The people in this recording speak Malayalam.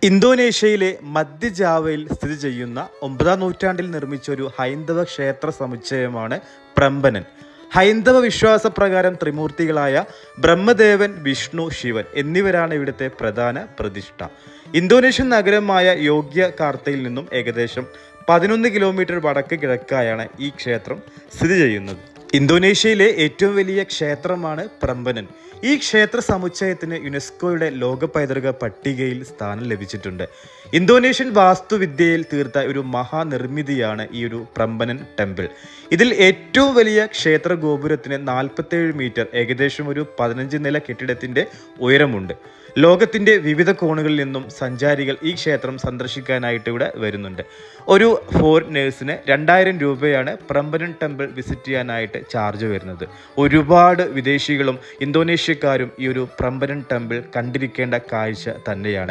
ഇന്തോനേഷ്യയിലെ മധ്യ ജാവയിൽ സ്ഥിതി ചെയ്യുന്ന 9ാം നൂറ്റാണ്ടിൽ നിർമ്മിച്ച ഒരു ഹൈന്ദവ ക്ഷേത്ര സമുച്ചയമാണ് പ്രംബനൻ. ഹൈന്ദവ വിശ്വാസപ്രകാരം ത്രിമൂർത്തികളായ ബ്രഹ്മദേവൻ, വിഷ്ണു, ശിവൻ എന്നിവരാണ് ഇവിടുത്തെ പ്രധാന പ്രതിഷ്ഠ. ഇന്തോനേഷ്യൻ നഗരമായ യോഗ്യകാർത്തയിൽ നിന്നും ഏകദേശം 11 കിലോമീറ്റർ വടക്ക് കിഴക്കായാണ് ഈ ക്ഷേത്രം സ്ഥിതി ചെയ്യുന്നത്. ഇന്തോനേഷ്യയിലെ ഏറ്റവും വലിയ ക്ഷേത്രമാണ് പ്രംബനൻ. ഈ ക്ഷേത്ര സമുച്ചയത്തിന് യുനെസ്കോയുടെ ലോക പൈതൃക പട്ടികയിൽ സ്ഥാനം ലഭിച്ചിട്ടുണ്ട്. ഇന്തോനേഷ്യൻ വാസ്തുവിദ്യയിൽ തീർത്ത ഒരു മഹാനിർമ്മിതിയാണ് ഈ ഒരു പ്രംബനൻ ടെമ്പിൾ. ഇതിൽ ഏറ്റവും വലിയ ക്ഷേത്ര ഗോപുരത്തിന് 47 മീറ്റർ, ഏകദേശം ഒരു 15 നില കെട്ടിടത്തിന്റെ ഉയരമുണ്ട്. ലോകത്തിന്റെ വിവിധ കോണുകളിൽ നിന്നും സഞ്ചാരികൾ ഈ ക്ഷേത്രം സന്ദർശിക്കാനായിട്ട് ഇവിടെ വരുന്നുണ്ട്. ഒരു ഫോറിനേഴ്സിന് 2000 രൂപയാണ് പ്രംബനൻ ടെമ്പിൾ വിസിറ്റ് ചെയ്യാനായിട്ട് ചാർജ് വരുന്നത്. ഒരുപാട് വിദേശികളും ഇന്തോനേഷ്യക്കാരും ഈ ഒരു പ്രംബനൻ ടെമ്പിൾ കണ്ടിരിക്കേണ്ട കാഴ്ച തന്നെയാണ്.